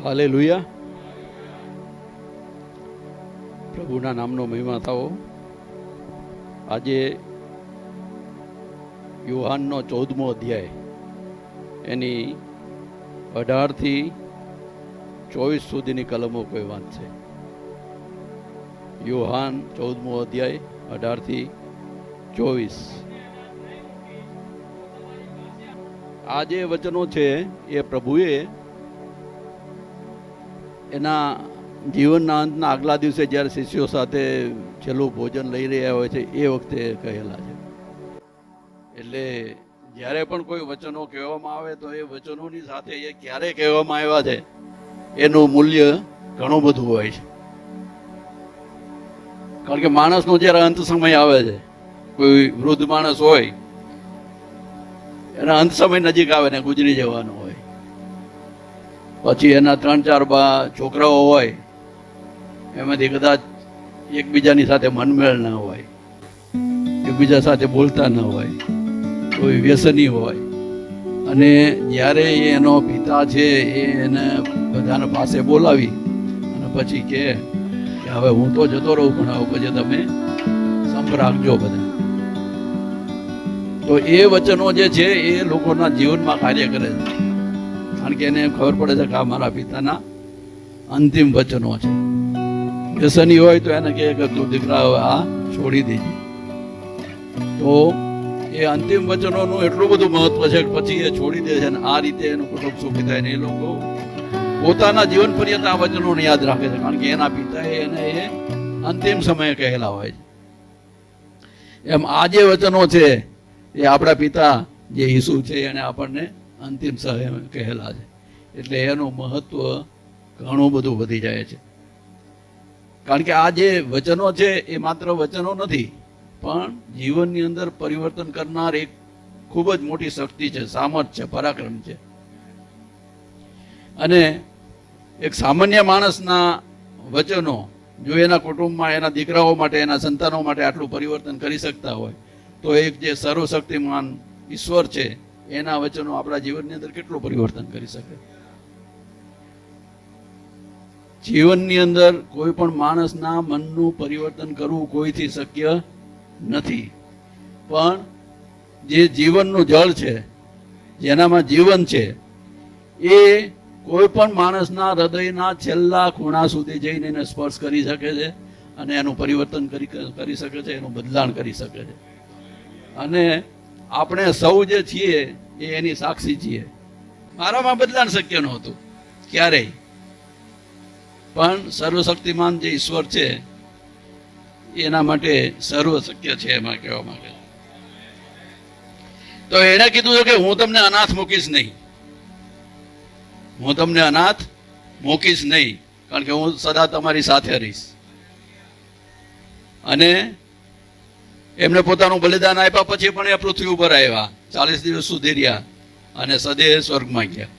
Hallelujah. પ્રભુના નામનો મહિમા થાઓ. આજે યોહાનનો 14મો અધ્યાય એની 18 થી 24 સુધીની કલમો કોઈ વાંચશે. યોહાન 14મો અધ્યાય 18 થી 24. આ જે વચનો છે એ પ્રભુએ એના જીવનના અંતના આગલા દિવસે જ્યારે શિષ્યો સાથે છેલ્લું ભોજન લઈ રહ્યા હોય છે એ વખતે કહેલા છે. એટલે જ્યારે પણ કોઈ વચનો કહેવામાં આવે તો એ વચનોની સાથે એ ક્યારે કહેવામાં આવ્યા છે એનું મૂલ્ય ઘણું બધું હોય છે. કારણ કે માણસનો જ્યારે અંત સમય આવે છે, કોઈ વૃદ્ધ માણસ હોય એના અંત સમય નજીક આવે ને ગુજરી જવાનો હોય, પછી એના 3-4 છોકરાઓ હોય, એમાંથી કદાચ એકબીજાની સાથે મનમેળ ના હોય, એકબીજા સાથે બોલતા ન હોય, કોઈ વ્યસની હોય, અને જ્યારે એનો પિતા છે એ એને બધાને પાસે બોલાવી અને પછી કે હવે હું તો જતો રહું પણ હવે પછી તમે સંપ રાખજો બધા. તો એ વચનો જે છે એ લોકોના જીવનમાં કાર્ય કરે છે, કારણ કે એને ખબર પડે છે કે આ મારા પિતાના અંતિમ વચનો છે. વ્યસની હોય તો એને કહે કે તું દીકરા હવે આ છોડી દેજે. તો એ અંતિમ વચનોનું એટલું બધું મહત્વ છે કે પછી એ છોડી દે છે અને આ રીતે એનું કુટુંબ સુખી થાય ને એ લોકો પોતાના જીવન પર્યંત આ વચનોને યાદ રાખે છે, કારણ કે એના પિતાએ એને એ અંતિમ સમયે કહેલા હોય છે. એમ આ જે વચનો છે એ આપણા પિતા જે ઈસુ છે એને આપણને અંતિમ સમયે કહેલા છે. એટલે એનું મહત્વ ઘણું બધું વધી જાય છે. કારણ કે આ જે વચનો છે એ માત્ર વચનો નથી, પણ જીવનની અંદર પરિવર્તન કરનાર એક ખૂબ જ મોટી શક્તિ છે, સામર્થ્ય છે, પરાક્રમ છે. અને એક સામાન્ય માણસના વચનો જો એના કુટુંબમાં એના દીકરાઓ માટે, એના સંતાનો માટે આટલું પરિવર્તન કરી શકતા હોય તો એક જે સર્વશક્તિમાન ઈશ્વર છે એના વચનો આપણા જીવનની અંદર કેટલું પરિવર્તન કરી શકે. જીવનની અંદર કોઈ પણ માણસના મનનું પરિવર્તન કરવું કોઈથી શક્ય નથી, પણ જે જીવનનું જળ છે, જેનામાં જીવન છે, એ કોઈ પણ માણસના હૃદયના છેલ્લા ખૂણા સુધી જઈને એને સ્પર્શ કરી શકે છે અને એનું પરિવર્તન કરી શકે છે, એનું બદલાણ કરી શકે છે. અને આપણે સૌ જે છીએ એ એની સાક્ષી છીએ. મારામાં બદલાણ શક્ય નહોતું ક્યારેય, પણ સર્વશક્તિમાન જે ઈશ્વર છે એના માટે સર્વ શક્ય છે એમાં કહેવા માંગે. તો એણે કીધું છે કે હું તમને અનાથ મૂકીશ નહીં, હું તમને અનાથ મૂકીશ નહીં, કારણ કે હું સદા તમારી સાથે રહીશ. અને એમને પોતાનું બલિદાન આપ્યા પછી પણ એ પૃથ્વી ઉપર આવ્યા, 40 દિવસ સુધી રહ્યા અને સદે સ્વર્ગમાં ગયા.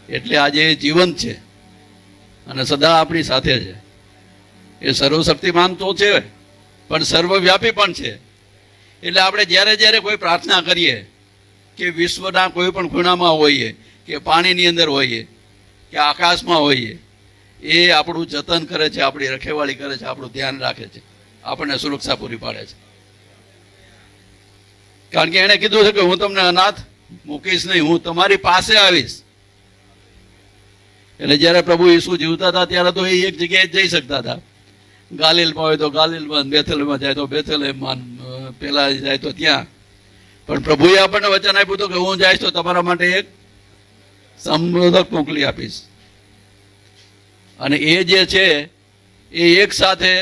એટલે આજે જીવંત છે અને સદા આપણી સાથે છે. એ સર્વશક્તિમાન તો છે પણ સર્વવ્યાપી પણ છે. એટલે આપણે જ્યારે જ્યારે કોઈ પ્રાર્થના કરીએ કે વિશ્વના કોઈ પણ ખૂણામાં હોઈએ, કે પાણીની અંદર હોઈએ, કે આકાશમાં હોઈએ, એ આપણું જતન કરે છે, આપણી રખેવાળી કરે છે, આપણું ધ્યાન રાખે છે, આપણને સુરક્ષા પૂરી પાડે છે. કારણ કે એણે કીધું છે કે હું તમને અનાથ મૂકીશ નહીં, હું તમારી પાસે આવીશ. એટલે જ્યારે પ્રભુ ઈસુ જીવતા હતા ત્યારે તો એ એક જગ્યાએ જઈ શકતા હતા. ગાલિલમાં હોય તો ગાલિલમાં, બેથેલમાં જાય તો બેથેલમાં, પેલા જાય તો ત્યાં. પણ પ્રભુએ આપણને વચન આપ્યું હતું કે હું જઈશ તો તમારા માટે એક સંબોધક મોકલી આપીશ. અને એ જે છે એ એક સાથે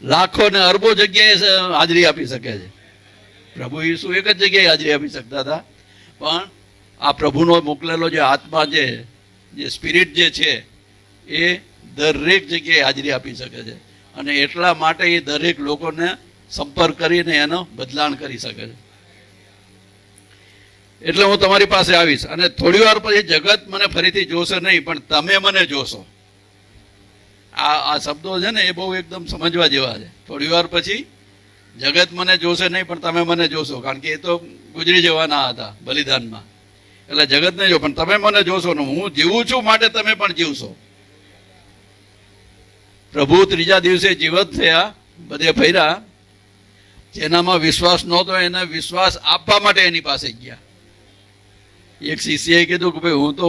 લાખો ને અરબો જગ્યાએ હાજરી આપી શકે છે. પ્રભુ ઈસુ એક જ જગ્યાએ હાજરી આપી શકતા હતા, પણ આ પ્રભુનો મોકલેલો જે આત્મા છે, જે સ્પિરિટ જે છે, એ દરેક જગ્યાએ હાજરી આપી શકે છે. અને એટલા માટે એ દરેક લોકોને સંપર્ક કરીને એનો બદલાણ કરી શકે છે. એટલે હું તમારી પાસે આવીશ અને થોડી વાર પછી જગત મને ફરીથી જોશે નહીં, પણ તમે મને જોશો. આ શબ્દો છે ને એ બહુ એકદમ સમજવા જેવા છે. થોડી વાર પછી જગત મને જોશે નહીં પણ તમે મને જોશો, કારણ કે એ તો ગુજરી જવાના હતા બલિદાનમાં. એટલે જગતને જો, પણ તમે મને જોશો ને હું જીવું છું માટે તમે પણ જીવશો. પ્રભુ ત્રીજા દિવસે જીવત થયા, બધે ફર્યા. જેનામાં વિશ્વાસ નહોતો એને વિશ્વાસ આપવા માટે એની પાસે ગયા. એક શિષ્યએ કીધું કે ભાઈ હું તો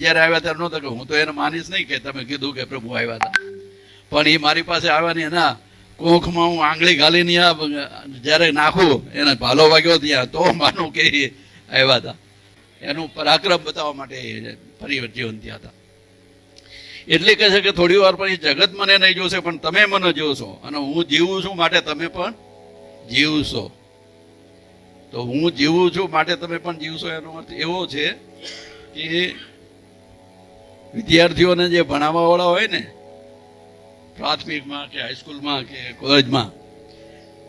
જ્યારે આવ્યા ત્યારે નહોતો કે હું તો એને માનીશ નહીં કે તમે કીધું કે પ્રભુ આવ્યા હતા, પણ એ મારી પાસે આવ્યા ને એના કોંખમાં હું આંગળી ઘાલીને જ્યારે નાખું એને ભાલો વાગ્યો ત્યાં તો માનું કે એ આવ્યા હતા. એનું પરાક્રમ બતાવવા માટે ફરી જીવન થયા હતા. એટલે કહે છે કે થોડી વાર પછી જગત મને નહીં જોશે પણ તમે મને જોશો, અને હું જીવું છું માટે તમે પણ જીવશો. તો હું જીવું છું માટે તમે પણ જીવશો એનો અર્થ એવો છે કે વિદ્યાર્થીઓને જે ભણાવવા વાળા હોય ને પ્રાથમિકમાં કે હાઈસ્કૂલમાં કે કોલેજમાં,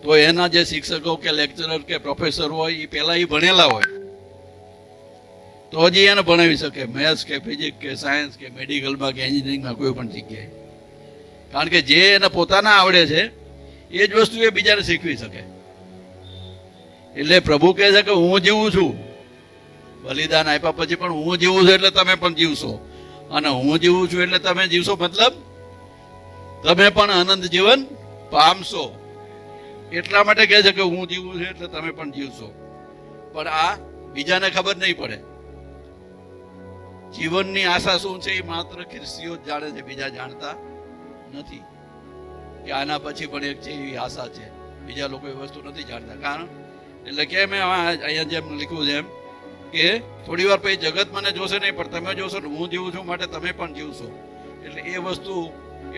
તો એના જે શિક્ષકો કે લેક્ચરર કે પ્રોફેસર હોય એ પહેલા એ ભણેલા હોય તો જ એને ભણાવી શકે, મેથ્સ કે ફિઝિક્સ કે સાયન્સ કે મેડિકલમાં કે એન્જિનિયરિંગમાં કોઈ પણ જગ્યાએ. કારણ કે જે એને પોતાના આવડે છે એ જ વસ્તુ એ બીજાને શીખવી શકે. એટલે પ્રભુ કહે છે કે હું જીવું છું, બલિદાન આપ્યા પછી પણ હું જીવું છું એટલે તમે પણ જીવશો, અને હું જીવું છું એટલે તમે જીવશો મતલબ તમે પણ અનંત જીવન પામશો. એટલા માટે કહે છે કે હું જીવું છું એટલે તમે પણ જીવશો. પણ આ બીજાને ખબર નહીં પડે. જીવનની આશા શું છે એ માત્ર ખ્રિસ્તીઓ જ જાણે છે, બીજા જાણતા નથી કે આના પછી પણ એક છે એવી આશા છે. બીજા લોકો એ વસ્તુ નથી જાણતા. કારણ એટલે કે મેં અહીંયા જેમ લખ્યું છે એમ કે થોડી વાર પછી જગત મને જોશે નહીં પણ તમે જોશો ને હું જીવું છું માટે તમે પણ જીવશો. એટલે એ વસ્તુ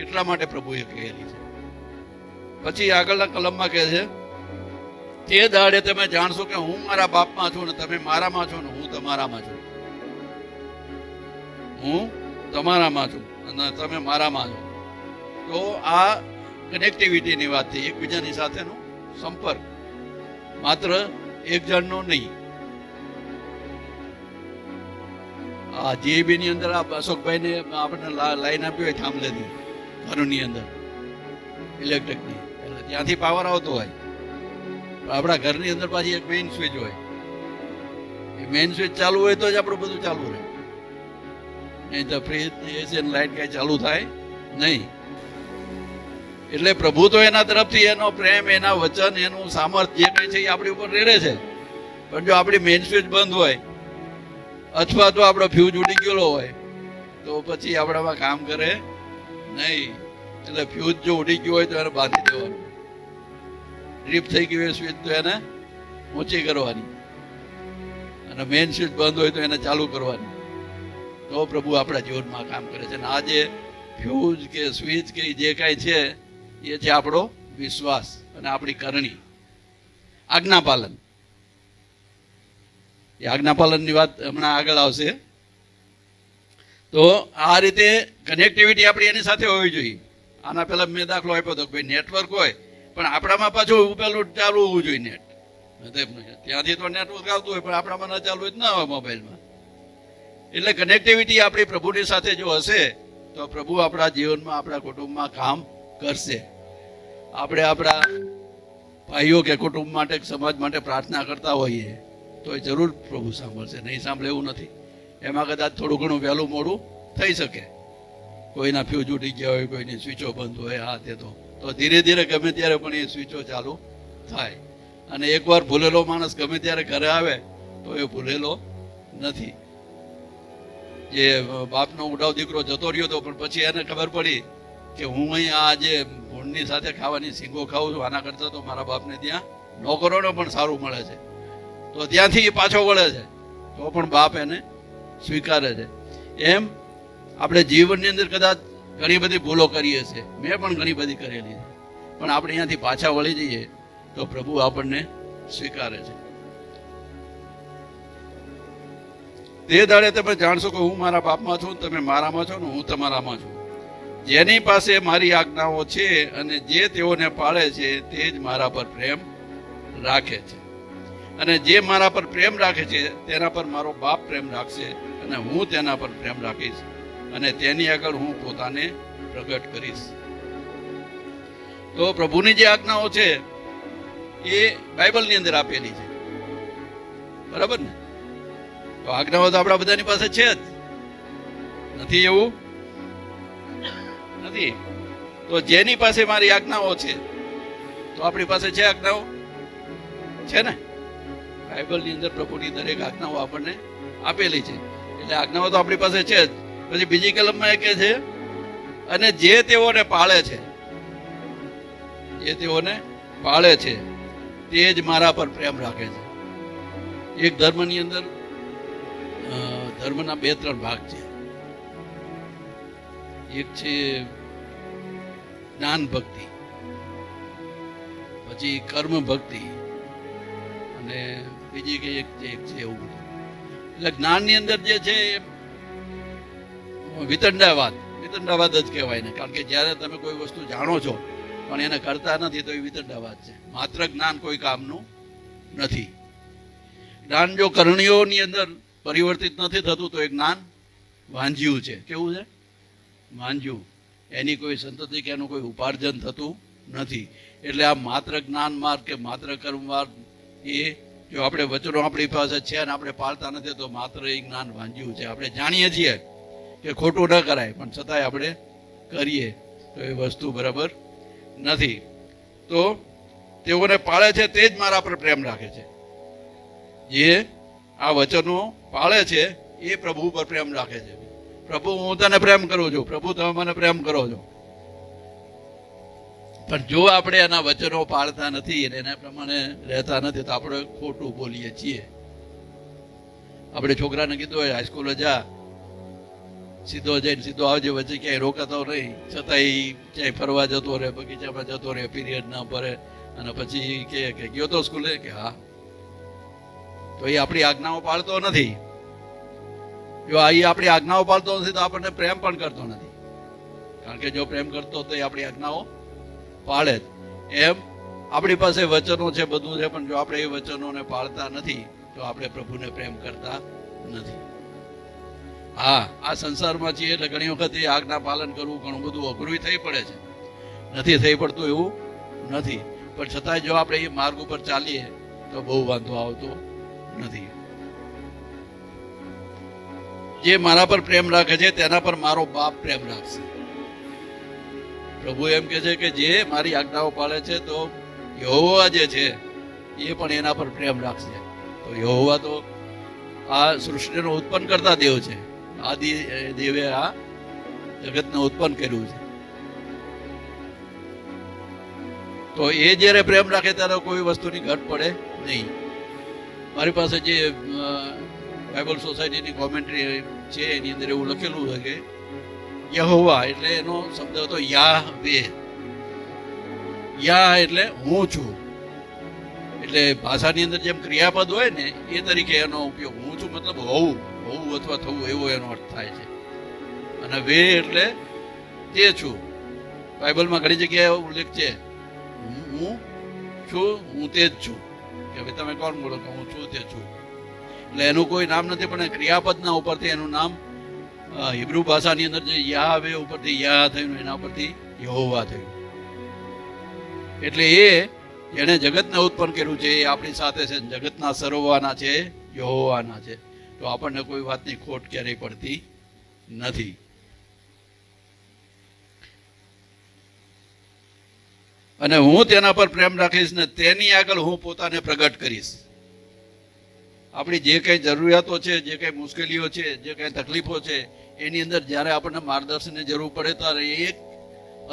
એટલા માટે પ્રભુએ કહેલી છે. પછી આગળના કલમમાં કહે છે તે દાડે તમે જાણશો કે હું મારા બાપમાં છું ને તમે મારામાં છો ને હું તમારામાં છું. હું તમારામાં છું અને તમે મારામાં છો. તો આ કનેક્ટિવિટીની વાત થઈ, એકબીજાની સાથેનો સંપર્ક, માત્ર એક જણનો નહીં. આ જીબી ની અંદર અશોકભાઈ ને આપણને લાઈન આપી હોય થાંભલેથી ઘરની અંદર ઇલેક્ટ્રિકની, એટલે ત્યાંથી પાવર આવતો હોય. આપણા ઘરની અંદર પાછી એક મેઇન સ્વિચ હોય, એ મેઇન સ્વિચ ચાલુ હોય તો જ આપણું બધું ચાલુ રહે, નહીં તો ફ્રીજ એસી લાઇટ કઈ ચાલુ થાય નહીં. એટલે પ્રભુ તો એના તરફથી એનો પ્રેમ, એના વચન, એનું સામર્થ્ય જે કંઈ છે એ આપણી ઉપર રેડે છે. પણ જો આપણી મેઇન સ્વિચ બંધ હોય અથવા તો આપણો ફ્યુઝ ઉડી ગયેલો હોય તો પછી આપણામાં કામ કરે નહીં. એટલે ફ્યુઝ જો ઉડી ગયું હોય તો એને બાંધી દેવાનું, ડ્રીપ થઈ ગયું હોય સ્વિચ તો એને ઊંચી કરવાની, અને મેઇન સ્વિચ બંધ હોય તો એને ચાલુ કરવાની. તો પ્રભુ આપણા જીવનમાં કામ કરે છે. અને આ જે ફ્યુઝ કે સ્વિચ કે જે કાંઈ છે એ છે આપણો વિશ્વાસ અને આપણી કરણી, આજ્ઞાપાલન. એ આજ્ઞાપાલનની વાત હમણાં આગળ આવશે. તો આ રીતે કનેક્ટિવિટી આપણી એની સાથે હોવી જોઈએ. આના પહેલા મેં દાખલો આપ્યો હતો કે ભાઈ નેટવર્ક હોય પણ આપણામાં પાછું પેલું ચાલુ હોવું જોઈએ નેટ. ત્યાંથી તો નેટવર્ક આવતું હોય પણ આપણામાં ન ચાલુ હોય ના હોય મોબાઈલમાં. એટલે કનેક્ટિવિટી આપણી પ્રભુની સાથે જો હશે તો પ્રભુ આપણા જીવનમાં, આપણા કુટુંબમાં કામ કરશે. આપણે આપણા ભાઈઓ કે કુટુંબ માટે, સમાજ માટે પ્રાર્થના કરતા હોઈએ તો એ જરૂર પ્રભુ સાંભળશે. નહીં સાંભળે એવું નથી. એમાં કદાચ થોડું ઘણું વહેલું મોડું થઈ શકે, કોઈના ફ્યુઝ ઉડી ગયા હોય, કોઈની સ્વિચો બંધ હોય, હા તે તો ધીરે ધીરે ગમે ત્યારે પણ એ સ્વિચો ચાલુ થાય. અને એકવાર ભૂલેલો માણસ ગમે ત્યારે ઘરે આવે તો એ ભૂલેલો નથી. જે બાપનો ઉડાવ દીકરો જતો રહ્યો હતો પણ પછી એને ખબર પડી કે હું અહીં આ જે ભૂંડની સાથે ખાવાની સિંગો ખાઉં છું, આના કરતાં તો મારા બાપને ત્યાં નોકરોને પણ સારું મળે છે, તો ત્યાંથી એ પાછો વળે છે, તો પણ બાપ એને સ્વીકારે છે. એમ આપણે જીવનની અંદર કદાચ ઘણી બધી ભૂલો કરીએ છીએ, મેં પણ ઘણી બધી કરેલી છે, પણ આપણે અહીંયાથી પાછા વળી જઈએ તો પ્રભુ આપણને સ્વીકારે છે. તે દાડે તમે જાણશો કે હું મારા બાપમાં છું, તમે મારામાં છો ને હું તમારામાં છું. જેની પાસે મારી આજ્ઞાઓ છે અને જે તેઓને પાળે છે તે જ મારા પર પ્રેમ રાખે છે, અને જે મારા પર પ્રેમ રાખે છે તેના પર મારો બાપ પ્રેમ રાખશે, અને હું તેના પર પ્રેમ રાખીશ અને તેની આગળ હું પોતાને પ્રગટ કરીશ. તો પ્રભુની જે આજ્ઞાઓ છે એ બાઇબલની અંદર આપેલી છે, બરાબર ને? તો આજ્ઞાઓ તો આપણા બધાની પાસે છે જ, નથી એવું? નથી. તો જેની પાસે મારી આજ્ઞાઓ છે, તો આપણી પાસે છે આજ્ઞાઓ? છે ને? બાઇબલની અંદર પ્રભુની દરેક આજ્ઞાઓ આપણને આપેલી છે, એટલે આજ્ઞાઓ તો આપણી પાસે છે જ. પછી બીજી કલમમાં એ કહે છે, અને જે તેઓને પાળે છે, જે તેઓને પાળે છે તે જ મારા પર પ્રેમ રાખે છે. એક ધર્મની અંદર ધર્મના 2-3 ભાગ છે. એક છે જ્ઞાન ભક્તિ, પછી કર્મ ભક્તિ, અને બીજી કે એક છે એવું બધું. એટલે જ્ઞાનની અંદર જે છે વિતંડાવાદ જ કહેવાય ને, કારણ કે જ્યારે તમે કોઈ વસ્તુ જાણો છો પણ એને કરતા નથી તો એ વિતંડાવાદ છે. માત્ર જ્ઞાન કોઈ કામનું નથી. જ્ઞાન જો કરણીઓની અંદર પરિવર્તિત નથી થતું તો એ જ્ઞાન વાંજ્યું છે. કેવું છે? વાંજ્યું. એની કોઈ સંતતિ કે એનું કોઈ ઉપાર્જન થતું નથી. એટલે આ માત્ર જ્ઞાન માર્ગ કે માત્ર કર્મ માર્ગ, એ જો આપણે વચનો આપણી પાસે છે અને આપણે પાળતા નથી તો માત્ર એ જ્ઞાન વાંજ્યું છે. આપણે જાણીએ છીએ કે ખોટું ન કરાય પણ છતાંય આપણે કરીએ તો એ વસ્તુ બરાબર નથી. તો તેઓને પાળે છે તે જ મારા પર પ્રેમ રાખે છે. જે આ વચનો પાળે છે એ પ્રભુ પર પ્રેમ રાખે છે. પ્રભુ હું તને પ્રેમ કરું છું, પ્રભુ તમે મને પ્રેમ કરો છો. પણ જો આપણે એના વચનો પાળતા નથી અને એના પ્રમાણે રહેતા નથી તો આપણે ખોટું બોલીએ છીએ. આપણે છોકરાને કીધું હોય હાઈસ્કૂલે જા, સીધો જઈને સીધો આવજે, વચ્ચે ક્યાંય રોકાતો નહીં, છતાંય ક્યાંય ફરવા જતો રહે, બગીચામાં જતો રહે, પીરિયડ ના ભરે, અને પછી કે ગયો તો સ્કૂલે, કે હા. તો એ આપણી આજ્ઞાઓ પાળતો નથી. જો એ આપણી આજ્ઞાઓ પાળતો નથી તો આપણને પ્રેમ પણ કરતો નથી. કારણ કે જો પ્રેમ કરતો તો એ આપણી આજ્ઞાઓ પાળે જ. એમ આપણી પાસે વચનો છે, બધું છે, પણ જો આપણે એ વચનોને પાળતા નથી તો આપણે પ્રભુને પ્રેમ કરતા નથી. હા, આ સંસારમાં છીએ એટલે ઘણી વખત એ આજ્ઞા પાલન કરવું ઘણું બધું અઘરું થઈ પડે છે. નથી થઈ પડતું એવું નથી, પણ છતાંય જો આપણે એ માર્ગ ઉપર ચાલીએ તો બહુ વાંધો આવતો નથી. જે મારા પર પ્રેમ રાખે છે તેના પર મારો બાપ પ્રેમ રાખશે. પ્રભુ એમ કે છે કે જે મારી આજ્ઞાઓ પાળે છે તો યહોવા જે છે એ પણ એના પર પ્રેમ રાખશે. તો યહોવા તો આ સૃષ્ટિનો ઉત્પન્ન કરતા દેવ છે. આદિ દેવે આ જગતને ઉત્પન્ન કર્યું છે. તો એ જ્યારે પ્રેમ રાખે ત્યારે કોઈ વસ્તુની ઘટ પડે નહીં. મારી પાસે જે બાઇબલ સોસાયટીની કોમેન્ટ્રી છે એની અંદર એવું લખેલું છે કે યહોવા એટલે એનો શબ્દ હતો યાહવે. યા એટલે હું છું. એટલે ભાષાની અંદર જેમ ક્રિયાપદ હોય ને એ તરીકે એનો ઉપયોગ. હું છું મતલબ હોવું, હોવું અથવા થવું એવો એનો અર્થ થાય છે. અને વે એટલે તે છું. બાઇબલમાં ઘણી જગ્યાએ ઉલ્લેખ છે હું છું, હું તે જ છું. કે ભાઈ તમે કોણ બોલો કે હું છું તે છું. એટલે એનું કોઈ નામ નથી, પણ ક્રિયાપદના ઉપરથી એનું નામ હિબ્રુ ભાષાની અંદર જે યાહવે ઉપરથી યા થયું એના ઉપરથી યહોવા થયું. એટલે એ જેણે જગતને ઉત્પન્ન કર્યું છે એ આપણી સાથે છે. જગતના સર્વવાના છે, યહોવાના છે. તો આપણને કોઈ વાતની ખોટ ક્યારેય પડતી નથી. અને હું તેના પર પ્રેમ રાખીશ ને તેની આગળ હું પોતાને પ્રગટ કરીશ. આપણી જે કંઈ જરૂરિયાતો છે, જે કંઈ મુશ્કેલીઓ છે, જે કંઈ તકલીફો છે એની અંદર જ્યારે આપણને માર્ગદર્શનની જરૂર પડે ત્યારે એક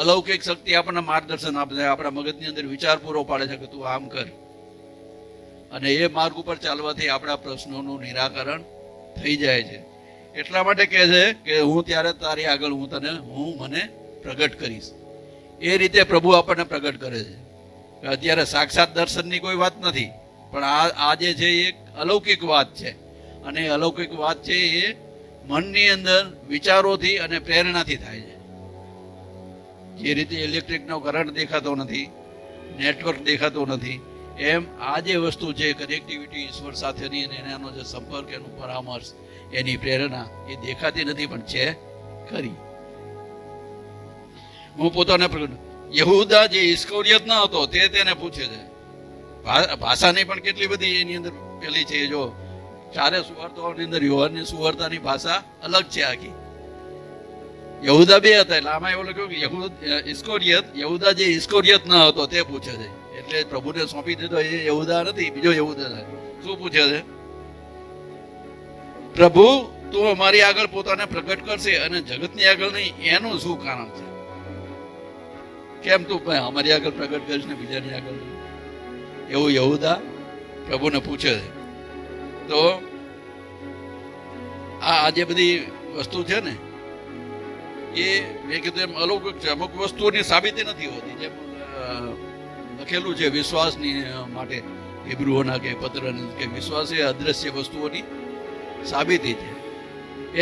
અલૌકિક શક્તિ આપણને માર્ગદર્શન આપે છે. આપણા મગજની અંદર વિચાર પૂરો પાડે છે કે તું આમ કર. અને એ માર્ગ ઉપર ચાલવાથી આપણા પ્રશ્નોનું નિરાકરણ થઈ જાય છે. એટલા માટે કહે છે કે હું ત્યારે તારી આગળ હું મને પ્રગટ કરીશ. એ રીતે પ્રભુ આપણને પ્રગટ કરે છે. અત્યારે સાક્ષાત દર્શનની કોઈ વાત નથી, પણ આ જે છે એ એક અલૌકિક વાત છે. અને અલૌકિક વાત છે એ મનની અંદર વિચારોથી અને પ્રેરણાથી થાય છે. જે રીતે ઇલેક્ટ્રિકનો કરંટ દેખાતો નથી, નેટવર્ક દેખાતો નથી, એમ આ જે વસ્તુ છે કનેક્ટિવિટી ઈશ્વર સાથેની અને એનો જે સંપર્ક, એનું પરામર્શ, એની પ્રેરણા એ દેખાતી નથી પણ છે ખરી. હું પોતાને યહૂદા જે ઇસ્કોરિયત ન હતો તેને પૂછે છે. ભાષાની પણ કેટલી બધી એની અંદર પેલી છે. જો ચારે સુવાર્તાઓની અંદર યોહાનની સુવાર્તાની ભાષા અલગ છે આખી. યહૂદા બે હતા, એટલે આમાં એવું લખ્યું કે ઇસ્કોરિયત, યહૂદા જે ઇસ્કોરિયત ન હતો તે પૂછે છે. એટલે પ્રભુને સોંપી દીધો એ યહૂદા નથી, બીજો યહૂદા છે. શું પૂછે છે? પ્રભુ, તું અમારી આગળ પોતાને પ્રગટ કરશે અને જગતની આગળ નહીં, એનું શું કારણ છે? કેમ તું અમારી આગળ પ્રગટ કરીશ ને બીજાની આગળ નહીં? એવું યહૂદા પ્રભુને પૂછે છે. તો આ જે બધી વસ્તુ છે ને, એ મેં કીધું એમ અલૌકિક છે. અમુક વસ્તુઓની સાબિતી નથી હોતી. જેમ લખેલું છે વિશ્વાસની માટે હિબ્રુઓના કે પત્રની કે વિશ્વાસ એ અદ્રશ્ય વસ્તુઓની સાબિતી છે.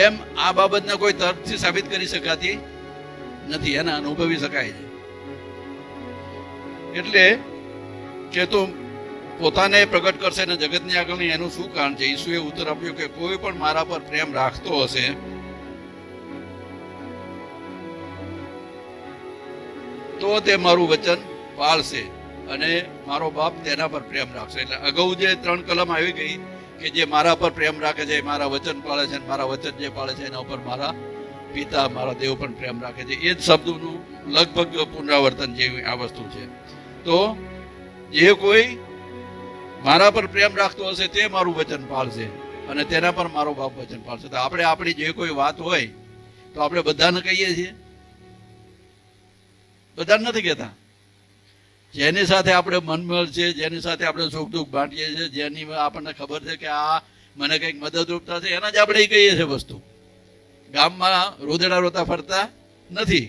એમ આ બાબતને કોઈ તર્કથી સાબિત કરી શકાતી નથી, એને અનુભવી શકાય છે. એટલે કે તું પોતાને પ્રગટ કરશે ને જગતની આગળ એનું શું કારણ છે? ઈસુએ ઉત્તર આપ્યો કે કોઈ પણ મારા પર પ્રેમ રાખતો હશે તો તે મારું વચન પાળશે અને મારો બાપ તેના પર પ્રેમ રાખશે. એટલે અગાઉ જે 3 કલમ આવી ગઈ કે જે મારા પર પ્રેમ રાખે છે, મારા વચન પાળે છે, મારા વચન જે પાળે છે એના ઉપર મારા પિતા મારા દેવ પણ પ્રેમ રાખે છે. એ જ શબ્દોનું લગભગ પુનરાવર્તન જેવી આ વસ્તુ છે. તો જે કોઈ મારા પર પ્રેમ રાખતો હશે તે મારું વચન પાળશે અને તેના પર મારો બાપ વચન પાળશે. તો આપણે આપણી જે કોઈ વાત હોય તો આપણે બધાને કહીએ છીએ? બધાને નથી કહેતા. જેની સાથે આપણે મનમેળ છે, જેની સાથે આપણે સુખ દુઃખ બાંટીએ છીએ, જેની આપણને ખબર છે કે આ મને કંઈક મદદરૂપતા છે, એના જ આપણે કહીએ છીએ વસ્તુ. ગામમાં રોદડા રોતા ફરતા નથી.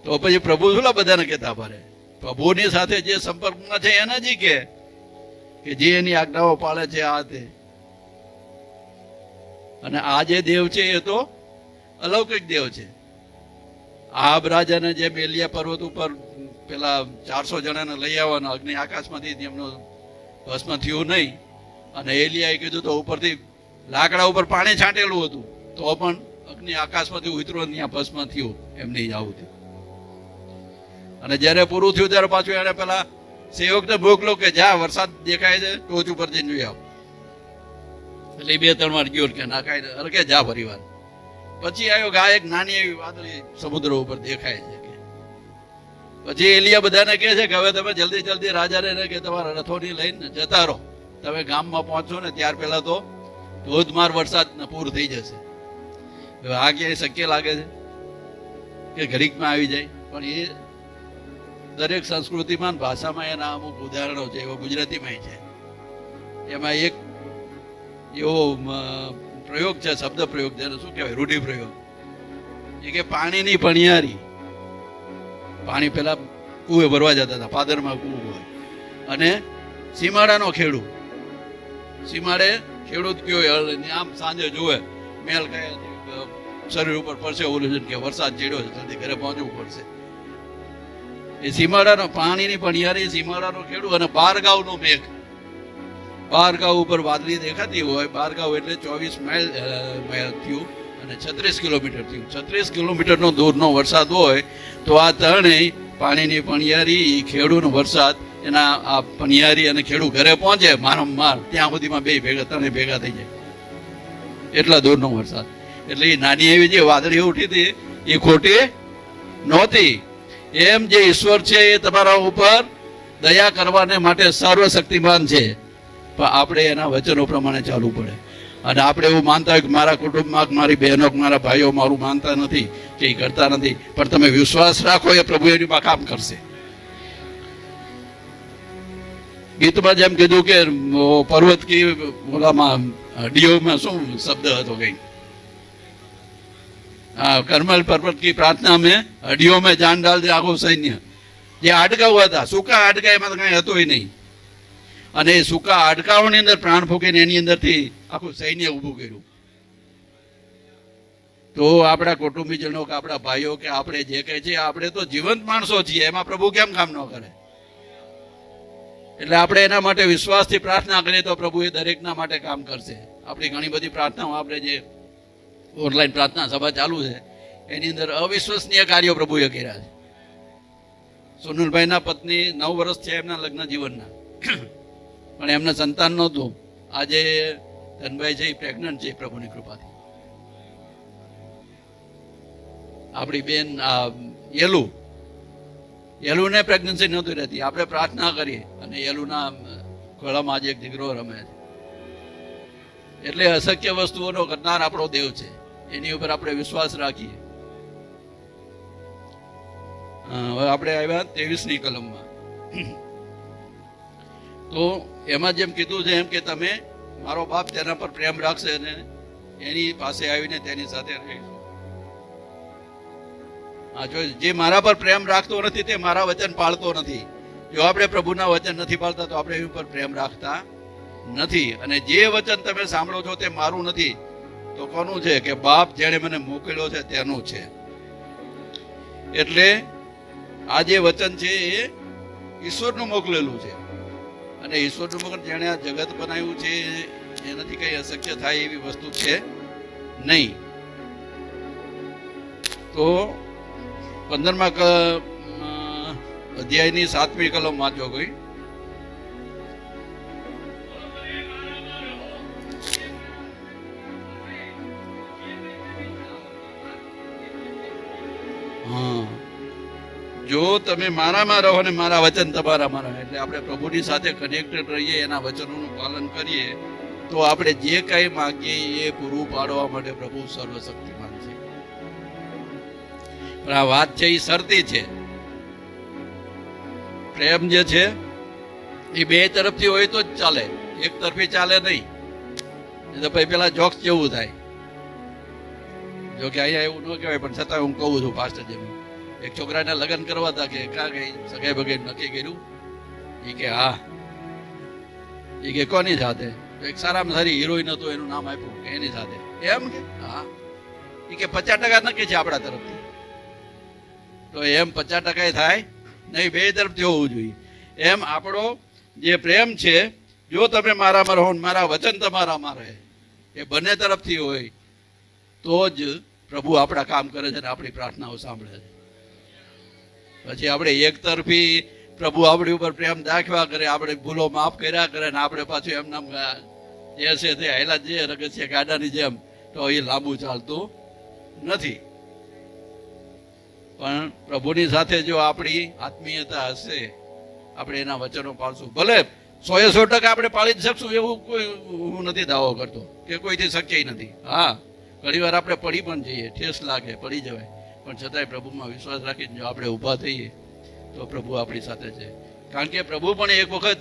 તો પછી પ્રભુ શું બધાને કહેતા ફરે? પ્રભુની સાથે જે સંપર્કમાં છે એને જ કે જે એની આજ્ઞાઓ પાળે છે આ તે. અને આ જે દેવ છે એ તો અલૌકિક દેવ છે. આહાબ રાજાને જે એલિયા પર્વત ઉપર પેલા 400 જણાને લઈ આવવાના અગ્નિ આકાશમાંથી એમનું ભસ્મ થયું નહીં, અને એલિયાએ કીધું તો ઉપરથી લાકડા ઉપર પાણી છાંટેલું હતું તો પણ અગ્નિ આકાશમાંથી ઉતર્યું, ત્યાં ભસ્મ થયું એમની આવું થયું. અને જયારે પૂરું થયું ત્યારે પાછું એને પેલા સેવકને મોકલો કે જા વરસાદ દેખાય છે ટોચ ઉપર જઈને જોઈ આવ. એટલે 2-3 વાર ગયો કે નાખાય અરે કે જા પરિવાર. પછી આવ્યો કે આ એક નાની એવી વાદળી સમુદ્ર ઉપર દેખાય છે કે. પછી એલિયા બધાને કહે છે કે હવે તમે જલ્દી જલ્દી રાજાને કે તમારા રથોની લઈને જતા રહો, તમે ગામમાં પહોંચો ને ત્યાર પહેલા તો ધોધમાર વરસાદ પૂર થઈ જશે. હવે આ ક્યાંય શક્ય લાગે છે કે ઘડીકમાં આવી જાય? પણ એ દરેક સંસ્કૃતિમાં ભાષામાં એના અમુક ઉદાહરણો છે, એવા ગુજરાતીમાં છે. એમાં એક એવો પ્રયોગ છે, શબ્દ પ્રયોગ, જેને શું કહેવાય, રૂઢિ પ્રયોગ. એ કે પાણીની પણિયારી. પાણી પેલા કુએ ભરવા જતા હતા, પાદરમાં કુવું હોય, અને સીમાડાનો ખેડૂત. સીમાડે ખેડૂત ગયો આમ સાંજે જોવે મેલ કયા શરીર ઉપર પડશે, ઓલું કે વરસાદ ચડ્યો છે, જલ્દી ઘરે પહોંચવું પડશે. એ સીમાડાનો પાણીની પણિયારી, સીમાડાનો ખેડૂત અને 12 ગાઉનો મેઘ. 12 ગાઉ ઉપર વાદળી દેખાતી હોય. 12 ગાઉ એટલે 24 માઇલ થયું અને 36 કિલોમીટર થયું. 36 કિલોમીટરનો દૂરનો વરસાદ હોય તો આ ત્રણેય પાણીની પણિયારી, ખેડૂનો વરસાદ, એના આ પણિયારી અને ખેડૂત ઘરે પહોંચે મારંમાર ત્યાં સુધીમાં ત્રણેય ભેગા થઈ જાય. એટલા દૂરનો વરસાદ. એટલે એ નાની એવી જે વાદળી ઉઠી હતી એ ખોટી નહોતી. એમ જે ઈશ્વર છે એ તમારા ઉપર દયા કરવાને માટે સર્વશક્તિમાન છે, પણ આપણે એના વચનો પ્રમાણે ચાલવું પડે. અને આપણે એવું માનતા હોય કે મારા કુટુંબમાં, મારી બહેનો, મારા ભાઈઓ મારું માનતા નથી કે એ કરતા નથી, પણ તમે વિશ્વાસ રાખો એ પ્રભુ એની કામ કરશે. ગીતમાં જેમ કીધું કે પર્વત કી ઓલામાં હડીઓમાં શું શબ્દ હતો કઈ, हाँ करमल पर्वत की प्रार्थना में हड्डियों में जान डाल दे आखो सैन्य. જે હાડકા હતા, સૂકા હાડકા, એમાં કઈ હતું નહીં. અને એ સૂકા હાડકાઓની અંદર પ્રાણ ફૂંકીને એની અંદરથી આખું સૈન્ય ઊભું કર્યું. તો આપણા કુટુંબીજનો કે આપણા ભાઈઓ કે આપણે જે કહે છે, આપણે તો જીવંત માણસો છીએ, એમાં પ્રભુ કેમ કામ ન કરે? એટલે આપણે એના માટે વિશ્વાસથી પ્રાર્થના કરીએ તો પ્રભુ એ દરેકના માટે કામ કરશે. આપણી ઘણી બધી પ્રાર્થનાઓ, આપણે જે ઓનલાઈન પ્રાર્થના સભા ચાલુ છે એની અંદર અવિશ્વસનીય કાર્યો પ્રભુએ કર્યા છે. સુનિલભાઈના પત્ની 9 વર્ષ છે એમના લગ્ન જીવનના, પણ એમને સંતાન નહોતું. આજે ધનભાઈ છે એ પ્રેગ્નન્ટ છે પ્રભુની કૃપાથી. આપણી બેન યેલુને પ્રેગ્નન્સી નહોતી રહેતી. આપણે પ્રાર્થના કરીએ અને યેલુના ગળામાં આજે એક દીકરો રમે છે. એટલે અશક્ય વસ્તુઓનો કરનાર આપણો દેવ છે, એની ઉપર આપણે વિશ્વાસ રાખીએ. હવે આપણે આવ્યા 23ની કલમમાં. તો એમાં જેમ કીધું છે એમ કે તમે મારો બાપ તેના પર પ્રેમ રાખશે અને એની પાસે આવીને તેની સાથે રહીશું. જો જે મારા પર પ્રેમ રાખતો નથી તે મારા વચન પાળતો નથી. જો આપણે પ્રભુના વચન નથી પાળતા તો આપણે એની ઉપર પ્રેમ રાખતા નથી. અને જે વચન તમે સાંભળો છો તે મારું નથી તો કોનું છે? કે બાપ જેણે મને મોકલ્યો છે તેનું છે. એટલે આ જે વચન છે એ ઈશ્વરનું મોકલેલું છે. અને ઈશ્વરનું મોકલ જેણે આ જગત બનાવ્યું છે એનાથી કઈ અશક્ય થાય એવી વસ્તુ છે નહીં. તો 15મા અધ્યાયની 7મી કલમ વાંચો કોઈ. જો તમે મારામાં રહો ને મારા વચન તમારામાં રહે, એટલે આપણે પ્રભુની સાથે કનેક્ટેડ રહીએ, એના વચનોનું પાલન કરીએ તો આપણે જે કઈ માંગીએ એ પૂરું પાડવા માટે પ્રભુ સર્વશક્તિમાન છે. પણ આ વાત છે એ શરતી છે. પ્રેમ જે છે એ બે તરફથી હોય તો જ ચાલે, એક તરફી ચાલે નહીં. તો પછી પેલા જોક્સ જેવું થાય. જો કે અહીંયા એવું ન કહેવાય પણ છતાં હું કહું છું પાસ્ટર જેમ. એક છોકરાને લગ્ન કરવા હતા કે કાં કઈ સગાઈ બગાઈ નક્કી કર્યું. એ કે હા. એ કે કોની સાથે? એક સારામાં સારી હિરોઈન હતું એનું નામ આપ્યું કે એની સાથે. એમ કે હા. એ કે 50% નક્કી છે આપણા તરફથી. તો એમ 50% થાય નહીં, બે તરફથી હોવું જોઈએ. એમ આપણો જે પ્રેમ છે, જો તમે મારામાં રહો મારા વચન તમારામાં રહે, એ બંને તરફથી હોય તો જ પ્રભુ આપણા કામ કરે છે અને આપણી પ્રાર્થનાઓ સાંભળે છે. પછી આપણે એક તરફી પ્રભુ આપણી ઉપર પ્રેમ દાખવા કરે, આપણે ભૂલો માફ કર્યા કરે ને આપણે પાછું એમનામ જે છે તે હાયલા જે રગસ્ય ગાડાની જેમ, તો એ લાંબુ ચાલતું નથી. પણ પ્રભુની સાથે જો આપણી આત્મીયતા હશે, આપણે એના વચનો પાળશું. ભલે 100% આપણે પાળી જ શકશું એવું કોઈ હું નથી દાવો કરતો કે કોઈથી શક્ય નથી. હા, ઘણી વાર આપણે પડી પણ જઈએ, ઠેસ લાગે, પડી જવાય, પણ છતાંય પ્રભુમાં વિશ્વાસ રાખીને જો આપણે ઊભા થઈએ તો પ્રભુ આપણી સાથે છે. કારણ કે પ્રભુ પણ એક વખત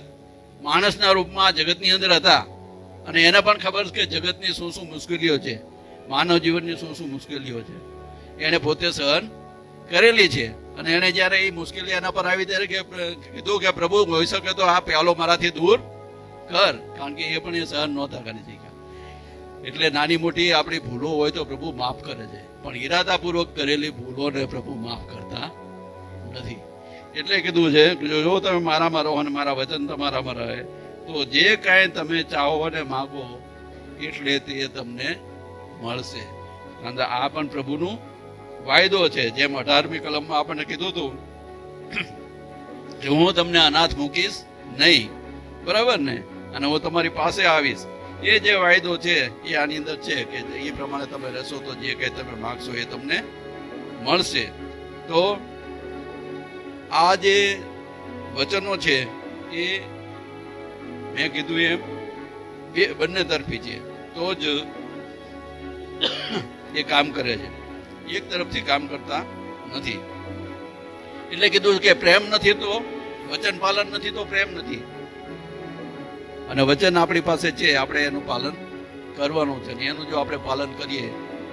માણસના રૂપમાં જગતની અંદર હતા અને એને પણ ખબર છે કે જગતની શું શું મુશ્કેલીઓ છે, માનવ જીવનની શું શું મુશ્કેલીઓ છે, એને પોતે સહન કરેલી છે. અને એને જ્યારે એ મુશ્કેલી એના પર આવી ત્યારે કીધું કે પ્રભુ હોઈ શકે તો આ પ્યાલો મારાથી દૂર કર, કારણ કે એ પણ એ સહન નહોતા કરી શક્યા. એટલે નાની મોટી આપણી ભૂલો હોય તો પ્રભુ માફ કરે છે, પણ ઈરાદાપૂર્વક કરેલી ભૂલોને પ્રભુ માફ કરતા નથી. એટલે કીધું છે જો તમે મારામાં રહો અને મારા વચન તમારામાં રહે તો જે કાંઈ તમે ચાહો અને માગો એટલે તે તમને મળશે. કારણ આ પણ પ્રભુનું વાયદો છે. જેમ 18મી કલમમાં આપણને કીધું હતું કે હું તમને અનાથ મૂકીશ નહીં, બરાબર ને, અને હું તમારી પાસે આવીશ. એ જે વાયદો છે એ આની અંદર છે કે એ પ્રમાણે તમે રહેશો તો જે કંઈ તમે માગશો એ તમને મળશે. તો આ જે વચનો છે એ મેં કીધું એમ બંને તરફી છે તો જ એ કામ કરે છે, એક તરફથી કામ કરતા નથી. એટલે કીધું કે પ્રેમ નથી તો વચન પાલન નથી તો પ્રેમ નથી. અને વચન આપણી પાસે છે, આપણે એનું પાલન કરવાનું છે. એનું જો આપણે પાલન કરીએ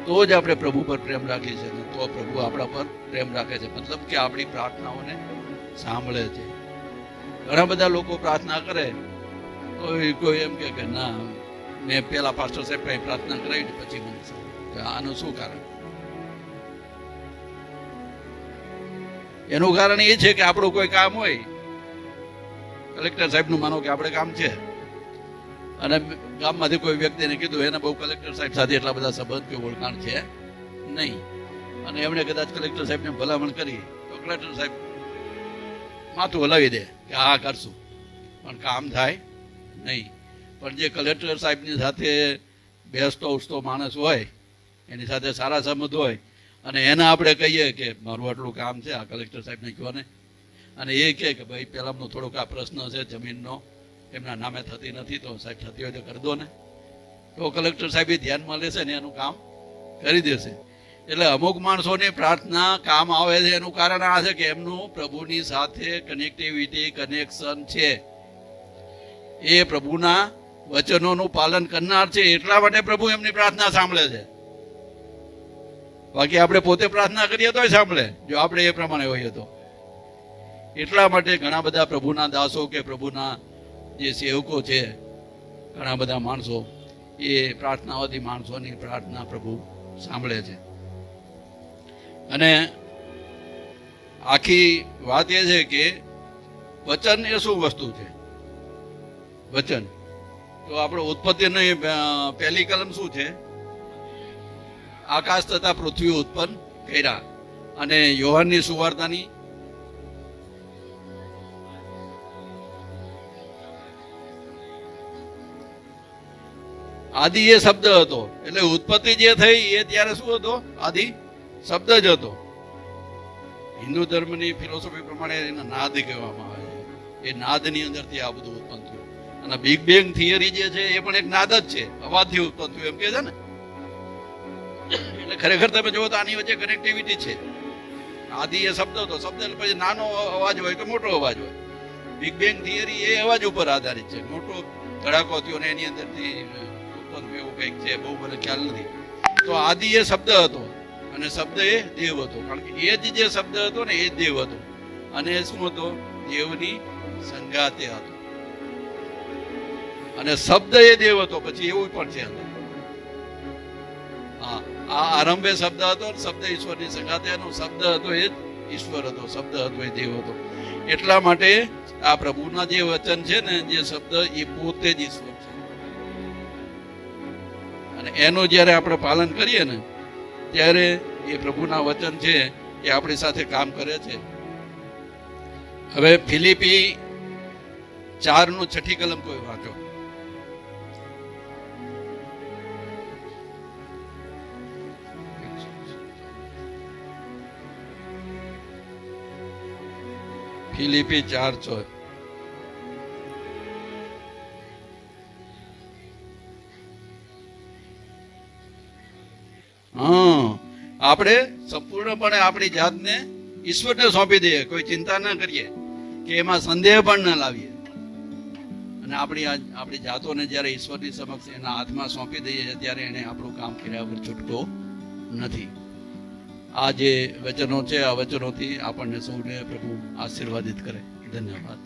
તો જ આપણે પ્રભુ પર પ્રેમ રાખીએ છીએ, તો પ્રભુ આપણા પર પ્રેમ રાખે છે. મતલબ કે આપણી પ્રાર્થનાઓને સાંભળે છે. ઘણા બધા લોકો પ્રાર્થના કરે તો કોઈ એમ કે ના મેં પેલા પાસ્ટર સાહેબ કઈ પ્રાર્થના કરાવી પછી મને આનું શું કારણ? એનું કારણ એ છે કે આપણું કોઈ કામ હોય, કલેક્ટર સાહેબનું માનો કે આપણે કામ છે અને ગામમાંથી કોઈ વ્યક્તિને કીધું એને બહુ કલેક્ટર સાહેબ સાથે એટલા બધા સંબંધ કે ઓળખાણ છે નહીં, અને એમણે કદાચ કલેક્ટર સાહેબને ભલામણ કરી તો કલેક્ટર સાહેબ માથું હલાવી દે કે હા કરશું, પણ કામ થાય નહીં. પણ જે કલેક્ટર સાહેબની સાથે બેસતો ઉઠતો માણસ હોય, એની સાથે સારા સંબંધ હોય, અને એને આપણે કહીએ કે મારું આટલું કામ છે, આ કલેક્ટર સાહેબને કહો ને, અને એ કહે કે ભાઈ પેલાનો થોડોક આ પ્રશ્ન છે જમીનનો, એમના નામે થતી નથી, તો સાહેબ થતી હોય તો કરી દો ને, તો કલેક્ટર સાહેબ ધ્યાનમાં લેશે ને એનું કામ કરી દેશે. એટલે અમુક માણસોની પ્રાર્થના કામ આવે છે એનું કારણ આ છે કે એમનું પ્રભુની સાથે કનેક્ટિવિટી, કનેક્શન છે. એ પ્રભુના વચનોનું પાલન કરનાર છે, એટલા માટે પ્રભુ એમની પ્રાર્થના સાંભળે છે. બાકી આપણે પોતે પ્રાર્થના કરીએ તોય સાંભળે, જો આપણે એ પ્રમાણે હોઈએ તો. એટલા માટે ઘણા બધા પ્રભુના દાસો કે પ્રભુના જે સેવકો છે, ઘણા બધા માણસો, એ પ્રાર્થનાવાદી માણસોની પ્રાર્થના પ્રભુ સાંભળે છે. અને આખી વાત એ છે કે વચન એ શું વસ્તુ છે? વચન તો આપણે ઉત્પત્તિની પહેલી કલમ શું છે? આકાશ તથા પૃથ્વી ઉત્પન્ન કર્યા. અને યોહાનની સુવાર્તાની આદિ એ શબ્દ હતો. એટલે ઉત્પત્તિ જે થઈ એ ત્યારે શું હતો? આદિ શબ્દ જ હતો. હિન્દુ ધર્મની ફિલોસોફી પ્રમાણે એને નાદ કહેવામાં આવે છે. એ નાદની અંદરથી આ બધું ઉત્પન્ન થયું. અને બિગ બેંગ થિયરી જે છે એ પણ એક નાદ જ છે, અવાજથી ઉત્પન્ન થયું એમ કે છે ને. એટલે ખરેખર તમે જુઓ તો આની વચ્ચે કનેક્ટિવિટી છે. આદિ એ શબ્દ હતો, શબ્દ એટલે પછી નાનો અવાજ હોય કે મોટો અવાજ હોય. બિગ બેંગ થિયરી એ અવાજ ઉપર આધારિત છે. મોટો ધડાકો થયો ને એની અંદરથી ઉત્પન્ન થયું એવું કંઈક છે, બહુ મને ખ્યાલ નથી. તો આદિ એ શબ્દ હતો અને શબ્દ એ દેવ હતો. કારણ કે એ જ જે શબ્દ હતો ને એ જ દેવ હતો. અને એ શું હતો? દેવની સંગાતે હતો. અને શબ્દ એ દેવ હતો. પછી એવું પણ છે હા, આ આરંભે શબ્દ હતો, શબ્દ ઈશ્વરની સંગાતે, એનો શબ્દ હતો એ જ ઈશ્વર હતો, શબ્દ હતો એ દેવ હતો. એટલા માટે આ પ્રભુના જે વચન છે ને, જે શબ્દ, એ પોતે જ ઈશ્વર છે. અને એનું જ્યારે આપણે પાલન કરીએ ને, ત્યારે એ પ્રભુના વચન છે એ આપણી સાથે કામ કરે છે. હવે ફિલિપી 4:6 કલમ કોઈ વાંચો. ફિલિપી 4:6. હા, આપણે સંપૂર્ણપણે આપણી જાતને ઈશ્વરને સોંપી દઈએ. કોઈ ચિંતા ના કરીએ કે એમાં સંદેહ પણ ન લાવીએ. અને આપણી જાતોને જ્યારે ઈશ્વરની સમક્ષ એના હાથમાં સોંપી દઈએ ત્યારે એને આપણું કામ કર્યા વગર છૂટકો નથી. આ જે વચનો છે, આ વચનોથી આપણને સૌને પ્રભુ આશીર્વાદિત કરે. ધન્યવાદ.